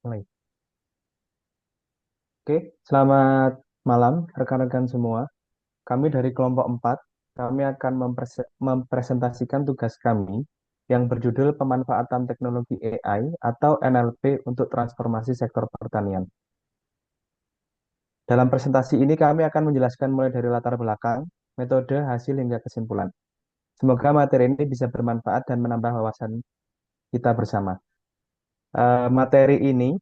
Mulai. Oke, selamat malam rekan-rekan semua. Kami dari kelompok 4, kami akan mempresentasikan tugas kami yang berjudul Pemanfaatan Teknologi AI atau NLP untuk Transformasi Sektor Pertanian. Dalam presentasi ini kami akan menjelaskan mulai dari latar belakang, metode, hasil, hingga kesimpulan. Semoga materi ini bisa bermanfaat dan menambah wawasan kita bersama. Materi ini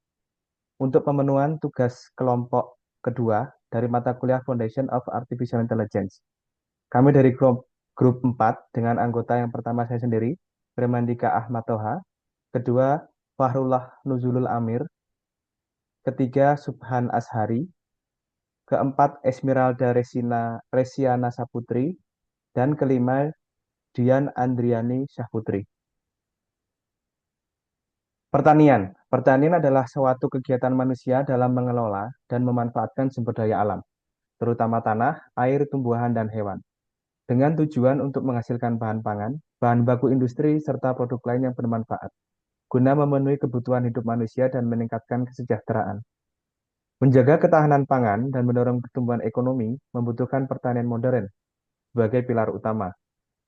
untuk pemenuhan tugas kelompok kedua dari mata kuliah Foundation of Artificial Intelligence. Kami dari grup 4 dengan anggota yang pertama saya sendiri, Firmandika Ahmad Toha, kedua Fahrullah Nuzulul Amir, ketiga Subhan Ashari, keempat Esmeralda Resiana Saputri, dan kelima Dian Andriani Syahputri. Pertanian. Pertanian adalah suatu kegiatan manusia dalam mengelola dan memanfaatkan sumber daya alam, terutama tanah, air, tumbuhan, dan hewan, dengan tujuan untuk menghasilkan bahan pangan, bahan baku industri, serta produk lain yang bermanfaat, guna memenuhi kebutuhan hidup manusia dan meningkatkan kesejahteraan. Menjaga ketahanan pangan dan mendorong pertumbuhan ekonomi membutuhkan pertanian modern sebagai pilar utama.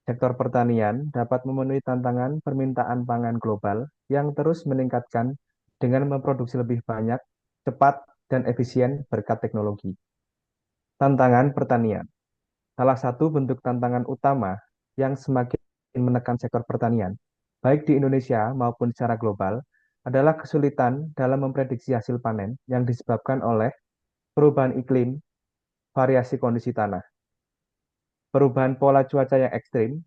Sektor pertanian dapat memenuhi tantangan permintaan pangan global yang terus meningkatkan dengan memproduksi lebih banyak, cepat, dan efisien berkat teknologi. Tantangan pertanian. Salah satu bentuk tantangan utama yang semakin menekan sektor pertanian, baik di Indonesia maupun secara global, adalah kesulitan dalam memprediksi hasil panen yang disebabkan oleh perubahan iklim, variasi kondisi tanah. Perubahan pola cuaca yang ekstrim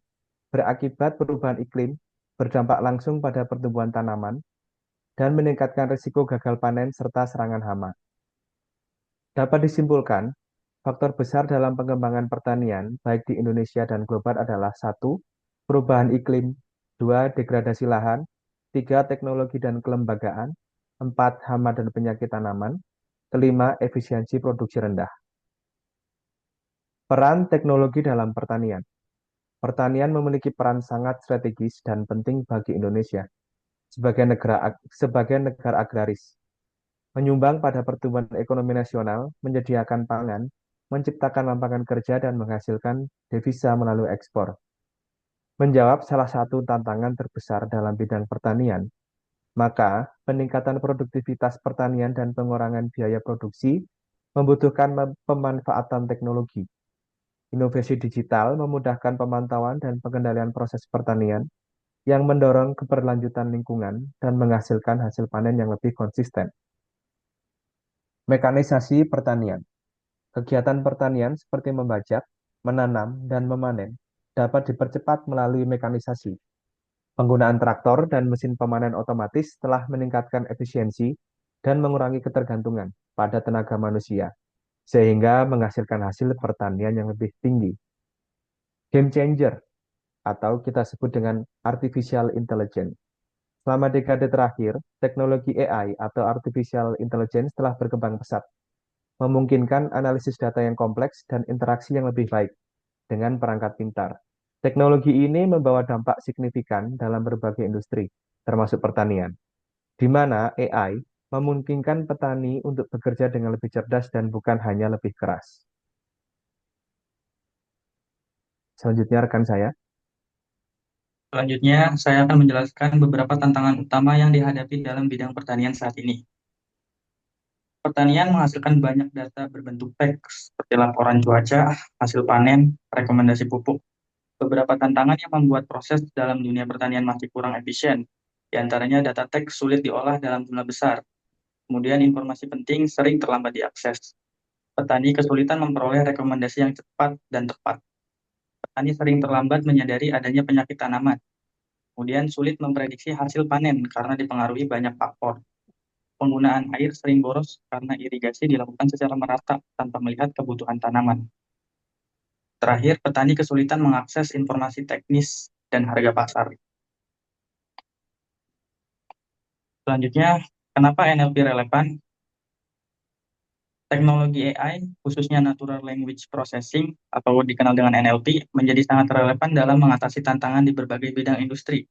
berakibat perubahan iklim berdampak langsung pada pertumbuhan tanaman dan meningkatkan risiko gagal panen serta serangan hama. Dapat disimpulkan, faktor besar dalam pengembangan pertanian, baik di Indonesia dan global adalah satu, perubahan iklim, dua, degradasi lahan, tiga, teknologi dan kelembagaan, empat, hama dan penyakit tanaman, kelima, efisiensi produksi rendah. Peran teknologi dalam pertanian. Pertanian memiliki peran sangat strategis dan penting bagi Indonesia sebagai negara agraris, menyumbang pada pertumbuhan ekonomi nasional, menyediakan pangan, menciptakan lapangan kerja, dan menghasilkan devisa melalui ekspor. Menjawab salah satu tantangan terbesar dalam bidang pertanian, maka peningkatan produktivitas pertanian dan pengurangan biaya produksi membutuhkan pemanfaatan teknologi. Inovasi digital memudahkan pemantauan dan pengendalian proses pertanian yang mendorong keberlanjutan lingkungan dan menghasilkan hasil panen yang lebih konsisten. Mekanisasi pertanian. Kegiatan pertanian seperti membajak, menanam, dan memanen dapat dipercepat melalui mekanisasi. Penggunaan traktor dan mesin pemanen otomatis telah meningkatkan efisiensi dan mengurangi ketergantungan pada tenaga manusia, sehingga menghasilkan hasil pertanian yang lebih tinggi. Game changer, atau kita sebut dengan artificial intelligence. Selama dekade terakhir, teknologi AI atau artificial intelligence telah berkembang pesat, memungkinkan analisis data yang kompleks dan interaksi yang lebih baik dengan perangkat pintar. Teknologi ini membawa dampak signifikan dalam berbagai industri, termasuk pertanian, di mana AI memungkinkan petani untuk bekerja dengan lebih cerdas dan bukan hanya lebih keras. Selanjutnya rekan saya. Selanjutnya, saya akan menjelaskan beberapa tantangan utama yang dihadapi dalam bidang pertanian saat ini. Pertanian menghasilkan banyak data berbentuk teks, seperti laporan cuaca, hasil panen, rekomendasi pupuk. Beberapa tantangan yang membuat proses dalam dunia pertanian masih kurang efisien. Di antaranya data teks sulit diolah dalam jumlah besar. Kemudian informasi penting sering terlambat diakses. Petani kesulitan memperoleh rekomendasi yang cepat dan tepat. Petani sering terlambat menyadari adanya penyakit tanaman. Kemudian sulit memprediksi hasil panen karena dipengaruhi banyak faktor. Penggunaan air sering boros karena irigasi dilakukan secara merata tanpa melihat kebutuhan tanaman. Terakhir, petani kesulitan mengakses informasi teknis dan harga pasar. Selanjutnya, kenapa NLP relevan? Teknologi AI, khususnya Natural Language Processing atau dikenal dengan NLP, menjadi sangat relevan dalam mengatasi tantangan di berbagai bidang industri,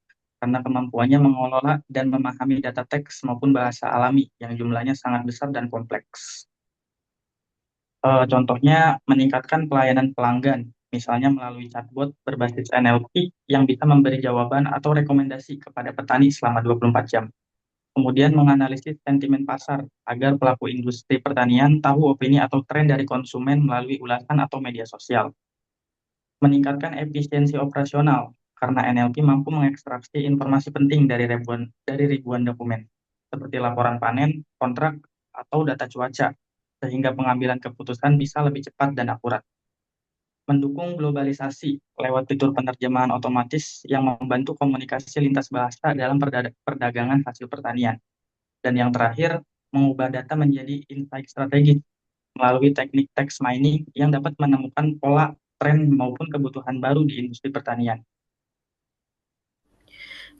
karena kemampuannya mengelola dan memahami data teks maupun bahasa alami yang jumlahnya sangat besar dan kompleks. Contohnya meningkatkan pelayanan pelanggan, misalnya melalui chatbot berbasis NLP yang bisa memberi jawaban atau rekomendasi kepada petani selama 24 jam. Kemudian menganalisis sentimen pasar agar pelaku industri pertanian tahu opini atau tren dari konsumen melalui ulasan atau media sosial. Meningkatkan efisiensi operasional karena NLP mampu mengekstraksi informasi penting dari ribuan dokumen, seperti laporan panen, kontrak, atau data cuaca, sehingga pengambilan keputusan bisa lebih cepat dan akurat. Mendukung globalisasi lewat fitur penerjemahan otomatis yang membantu komunikasi lintas bahasa dalam perdagangan hasil pertanian. Dan yang terakhir, mengubah data menjadi insight strategis melalui teknik text mining yang dapat menemukan pola, tren, maupun kebutuhan baru di industri pertanian.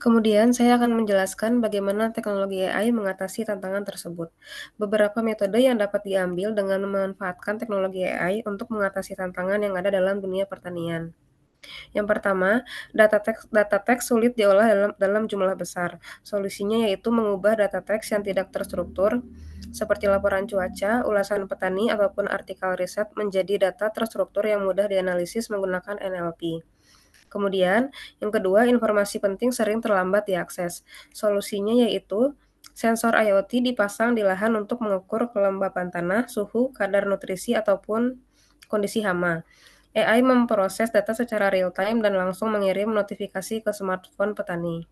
Kemudian, saya akan menjelaskan bagaimana teknologi AI mengatasi tantangan tersebut. Beberapa metode yang dapat diambil dengan memanfaatkan teknologi AI untuk mengatasi tantangan yang ada dalam dunia pertanian. Yang pertama, data teks sulit diolah dalam jumlah besar. Solusinya yaitu mengubah data teks yang tidak terstruktur, seperti laporan cuaca, ulasan petani, ataupun artikel riset menjadi data terstruktur yang mudah dianalisis menggunakan NLP. Kemudian, yang kedua, informasi penting sering terlambat diakses. Solusinya yaitu sensor IoT dipasang di lahan untuk mengukur kelembapan tanah, suhu, kadar nutrisi, ataupun kondisi hama. AI memproses data secara real-time dan langsung mengirim notifikasi ke smartphone petani.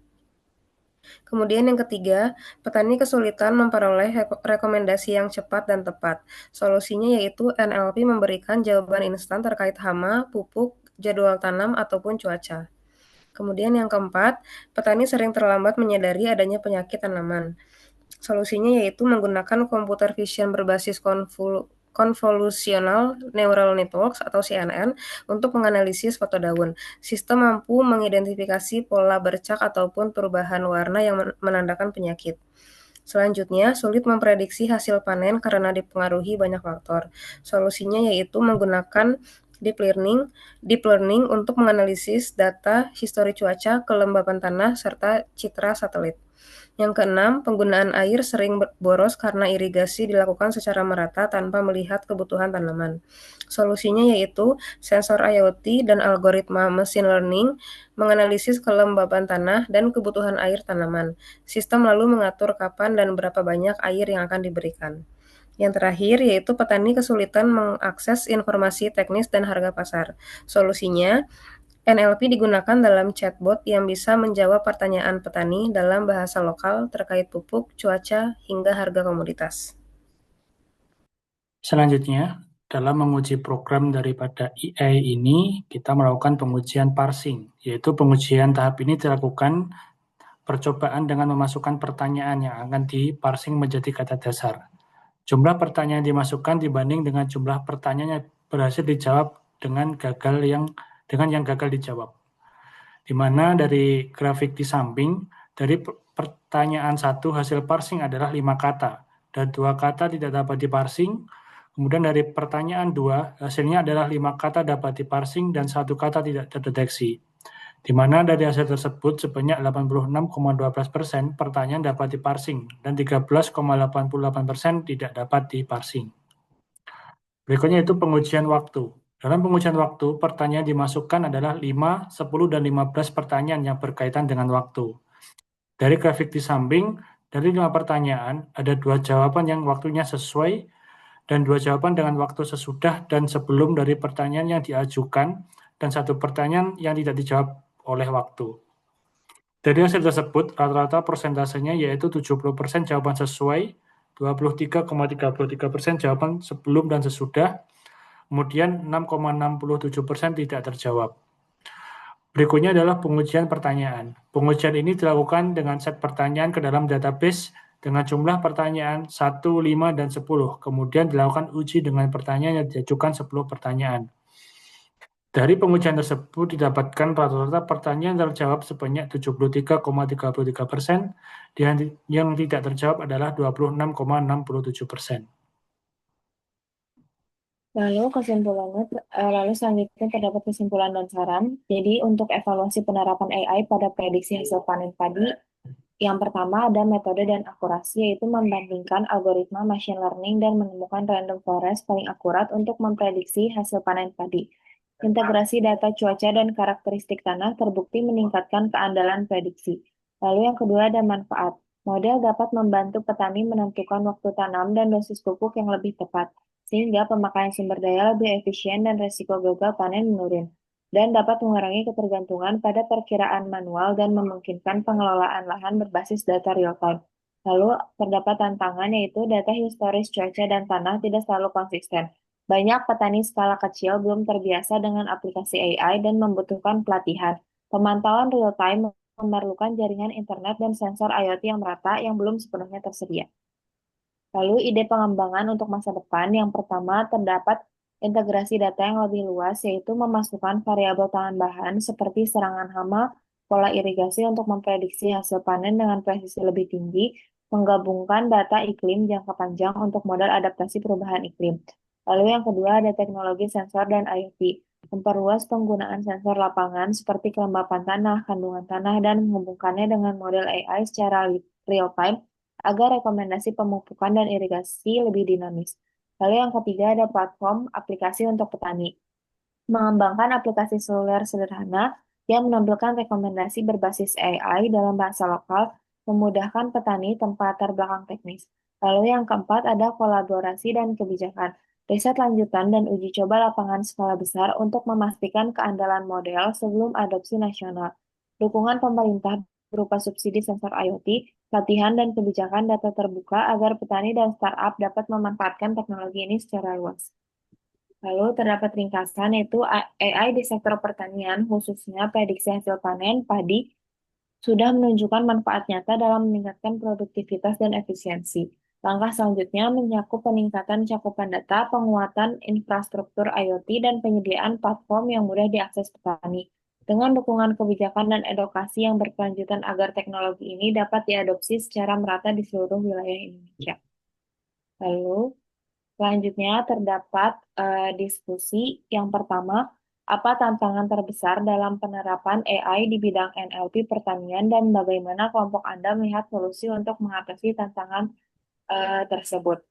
Kemudian yang ketiga, petani kesulitan memperoleh rekomendasi yang cepat dan tepat. Solusinya yaitu NLP memberikan jawaban instan terkait hama, pupuk, jadwal tanam, ataupun cuaca. Kemudian yang keempat, petani sering terlambat menyadari adanya penyakit tanaman. Solusinya yaitu menggunakan computer vision berbasis convolutional neural networks atau CNN untuk menganalisis foto daun. Sistem mampu mengidentifikasi pola bercak ataupun perubahan warna yang menandakan penyakit. Selanjutnya, sulit memprediksi hasil panen karena dipengaruhi banyak faktor. Solusinya yaitu menggunakan deep learning untuk menganalisis data histori cuaca, kelembapan tanah, serta citra satelit. Yang keenam, penggunaan air sering boros karena irigasi dilakukan secara merata tanpa melihat kebutuhan tanaman. Solusinya yaitu sensor IoT dan algoritma machine learning menganalisis kelembaban tanah dan kebutuhan air tanaman. Sistem lalu mengatur kapan dan berapa banyak air yang akan diberikan. Yang terakhir yaitu petani kesulitan mengakses informasi teknis dan harga pasar. Solusinya, NLP digunakan dalam chatbot yang bisa menjawab pertanyaan petani dalam bahasa lokal terkait pupuk, cuaca, hingga harga komoditas. Selanjutnya, dalam menguji program daripada AI ini, kita melakukan pengujian parsing, yaitu pengujian tahap ini dilakukan percobaan dengan memasukkan pertanyaan yang akan diparsing menjadi kata dasar. Jumlah pertanyaan dimasukkan dibanding dengan jumlah pertanyaan yang berhasil dijawab dengan yang gagal dijawab. Di mana dari grafik di samping, dari pertanyaan 1 hasil parsing adalah 5 kata, dan 2 kata tidak dapat diparsing. Kemudian dari pertanyaan 2, hasilnya adalah 5 kata dapat diparsing dan 1 kata tidak terdeteksi. Di mana dari hasil tersebut sebanyak 86,12% pertanyaan dapat diparsing dan 13,88% tidak dapat diparsing. Berikutnya itu pengujian waktu. Dalam pengujian waktu, pertanyaan dimasukkan adalah 5, 10, dan 15 pertanyaan yang berkaitan dengan waktu. Dari grafik di samping, dari 5 pertanyaan, ada 2 jawaban yang waktunya sesuai, dan 2 jawaban dengan waktu sesudah dan sebelum dari pertanyaan yang diajukan, dan 1 pertanyaan yang tidak dijawab oleh waktu. Dari hasil tersebut, rata-rata persentasenya yaitu 70% jawaban sesuai, 23,33% jawaban sebelum dan sesudah, kemudian 6,67% tidak terjawab. Berikutnya adalah pengujian pertanyaan. Pengujian ini dilakukan dengan set pertanyaan ke dalam database dengan jumlah pertanyaan 1, 5, dan 10. Kemudian dilakukan uji dengan pertanyaan yang diajukan 10 pertanyaan. Dari pengujian tersebut didapatkan rata-rata pertanyaan terjawab sebanyak 73,33%, dan yang tidak terjawab adalah 26,67%. Lalu selanjutnya terdapat kesimpulan dan saran. Jadi untuk evaluasi penerapan AI pada prediksi hasil panen padi, yang pertama ada metode dan akurasi, yaitu membandingkan algoritma machine learning dan menemukan random forest paling akurat untuk memprediksi hasil panen padi. Integrasi data cuaca dan karakteristik tanah terbukti meningkatkan keandalan prediksi. Lalu yang kedua ada manfaat. Model dapat membantu petani menentukan waktu tanam dan dosis pupuk yang lebih tepat, sehingga pemakaian sumber daya lebih efisien dan resiko gagal panen menurun, dan dapat mengurangi ketergantungan pada perkiraan manual dan memungkinkan pengelolaan lahan berbasis data real-time. Lalu, terdapat tantangan yaitu data historis cuaca dan tanah tidak selalu konsisten. Banyak petani skala kecil belum terbiasa dengan aplikasi AI dan membutuhkan pelatihan. Pemantauan real-time memerlukan jaringan internet dan sensor IoT yang merata yang belum sepenuhnya tersedia. Lalu ide pengembangan untuk masa depan yang pertama terdapat integrasi data yang lebih luas, yaitu memasukkan variabel tambahan seperti serangan hama, pola irigasi untuk memprediksi hasil panen dengan presisi lebih tinggi, menggabungkan data iklim jangka panjang untuk modal adaptasi perubahan iklim. Lalu yang kedua ada teknologi sensor dan IoT, memperluas penggunaan sensor lapangan seperti kelembapan tanah, kandungan tanah, dan menghubungkannya dengan model AI secara real-time agar rekomendasi pemupukan dan irigasi lebih dinamis. Lalu yang ketiga ada platform aplikasi untuk petani. Mengembangkan aplikasi seluler sederhana yang menampilkan rekomendasi berbasis AI dalam bahasa lokal, memudahkan petani tanpa latar belakang teknis. Lalu yang keempat ada kolaborasi dan kebijakan. Riset lanjutan dan uji coba lapangan skala besar untuk memastikan keandalan model sebelum adopsi nasional. Dukungan pemerintah berupa subsidi sensor IoT, pelatihan dan kebijakan data terbuka agar petani dan startup dapat memanfaatkan teknologi ini secara luas. Lalu terdapat ringkasan yaitu AI di sektor pertanian, khususnya prediksi hasil panen padi, sudah menunjukkan manfaat nyata dalam meningkatkan produktivitas dan efisiensi. Langkah selanjutnya mencakup peningkatan cakupan data, penguatan infrastruktur IoT, dan penyediaan platform yang mudah diakses petani. Dengan dukungan kebijakan dan edukasi yang berkelanjutan agar teknologi ini dapat diadopsi secara merata di seluruh wilayah Indonesia. Lalu, selanjutnya terdapat diskusi yang pertama, apa tantangan terbesar dalam penerapan AI di bidang NLP pertanian dan bagaimana kelompok Anda melihat solusi untuk mengatasi tantangan tersebut.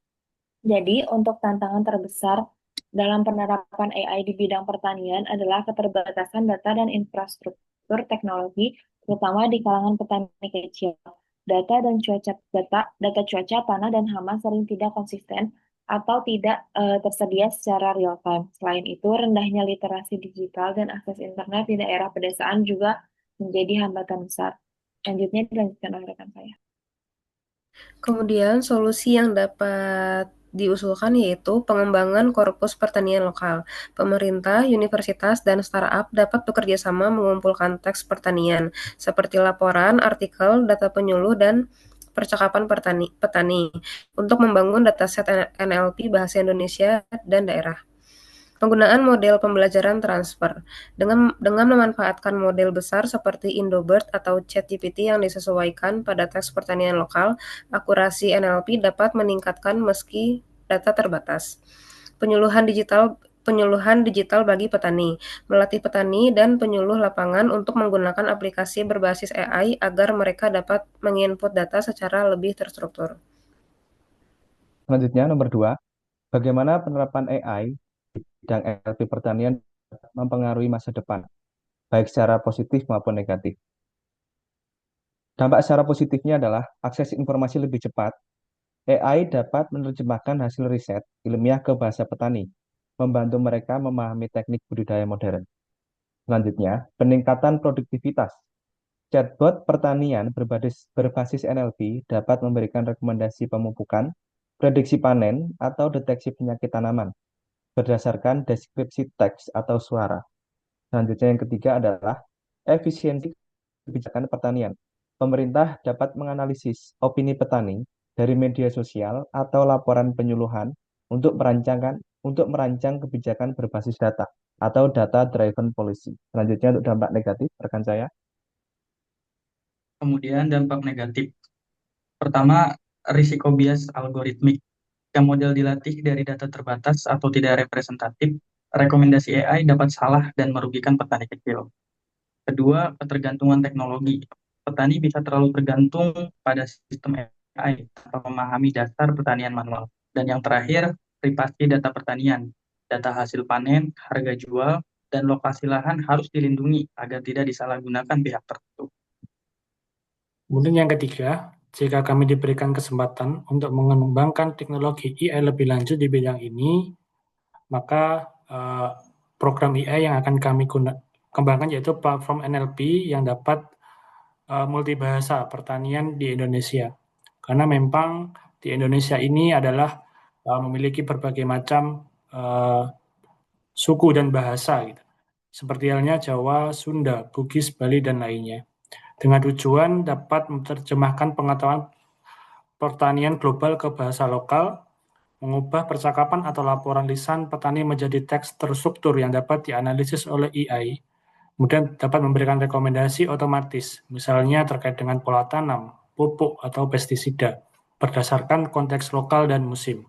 Jadi, untuk tantangan terbesar dalam penerapan AI di bidang pertanian adalah keterbatasan data dan infrastruktur teknologi, terutama di kalangan petani kecil. Data cuaca, tanah dan hama sering tidak konsisten atau tidak tersedia secara real time. Selain itu, rendahnya literasi digital dan akses internet di daerah pedesaan juga menjadi hambatan besar. Selanjutnya dilanjutkan oleh rekan saya. Kemudian solusi yang dapat diusulkan yaitu pengembangan korpus pertanian lokal. Pemerintah, universitas, dan startup dapat bekerja sama mengumpulkan teks pertanian seperti laporan, artikel, data penyuluh, dan percakapan petani untuk membangun dataset NLP bahasa Indonesia dan daerah. Penggunaan model pembelajaran transfer dengan memanfaatkan model besar seperti Indobird atau ChatGPT yang disesuaikan pada teks pertanian lokal, akurasi NLP dapat meningkatkan meski data terbatas. Penyuluhan digital bagi petani, melatih petani dan penyuluh lapangan untuk menggunakan aplikasi berbasis AI agar mereka dapat menginput data secara lebih terstruktur. Selanjutnya, nomor 2, bagaimana penerapan AI di bidang NLP pertanian mempengaruhi masa depan, baik secara positif maupun negatif. Dampak secara positifnya adalah akses informasi lebih cepat. AI dapat menerjemahkan hasil riset ilmiah ke bahasa petani, membantu mereka memahami teknik budidaya modern. Selanjutnya, peningkatan produktivitas. Chatbot pertanian berbasis NLP dapat memberikan rekomendasi pemupukan, prediksi panen, atau deteksi penyakit tanaman berdasarkan deskripsi teks atau suara. Selanjutnya yang ketiga adalah efisiensi kebijakan pertanian. Pemerintah dapat menganalisis opini petani dari media sosial atau laporan penyuluhan untuk merancang kebijakan berbasis data atau data driven policy. Selanjutnya untuk dampak negatif, rekan saya. Kemudian dampak negatif. Pertama, risiko bias algoritmik. Jika model dilatih dari data terbatas atau tidak representatif, rekomendasi AI dapat salah dan merugikan petani kecil. Kedua, ketergantungan teknologi. Petani bisa terlalu tergantung pada sistem AI tanpa memahami dasar pertanian manual. Dan yang terakhir, privasi data pertanian. Data hasil panen, harga jual, dan lokasi lahan harus dilindungi agar tidak disalahgunakan pihak tertentu. Kemudian yang ketiga, jika kami diberikan kesempatan untuk mengembangkan teknologi AI lebih lanjut di bidang ini, maka program AI yang akan kami kembangkan yaitu platform NLP yang dapat multibahasa pertanian di Indonesia. Karena memang di Indonesia ini adalah memiliki berbagai macam suku dan bahasa, gitu. Seperti halnya Jawa, Sunda, Bugis, Bali, dan lainnya. Dengan tujuan dapat menerjemahkan pengetahuan pertanian global ke bahasa lokal, mengubah percakapan atau laporan lisan petani menjadi teks terstruktur yang dapat dianalisis oleh AI, kemudian dapat memberikan rekomendasi otomatis, misalnya terkait dengan pola tanam, pupuk, atau pestisida, berdasarkan konteks lokal dan musim.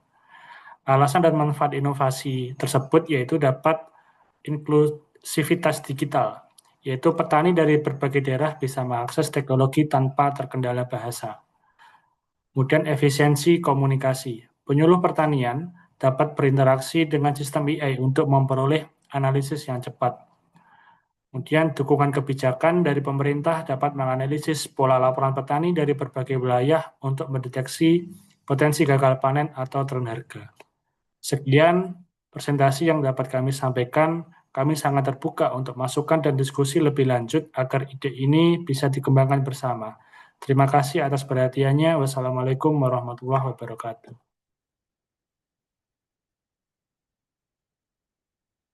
Alasan dan manfaat inovasi tersebut yaitu dapat inklusivitas digital, yaitu petani dari berbagai daerah bisa mengakses teknologi tanpa terkendala bahasa. Kemudian efisiensi komunikasi. Penyuluh pertanian dapat berinteraksi dengan sistem AI untuk memperoleh analisis yang cepat. Kemudian dukungan kebijakan dari pemerintah dapat menganalisis pola laporan petani dari berbagai wilayah untuk mendeteksi potensi gagal panen atau turun harga. Sekian presentasi yang dapat kami sampaikan. Kami sangat terbuka untuk masukan dan diskusi lebih lanjut agar ide ini bisa dikembangkan bersama. Terima kasih atas perhatiannya. Wassalamualaikum warahmatullahi wabarakatuh.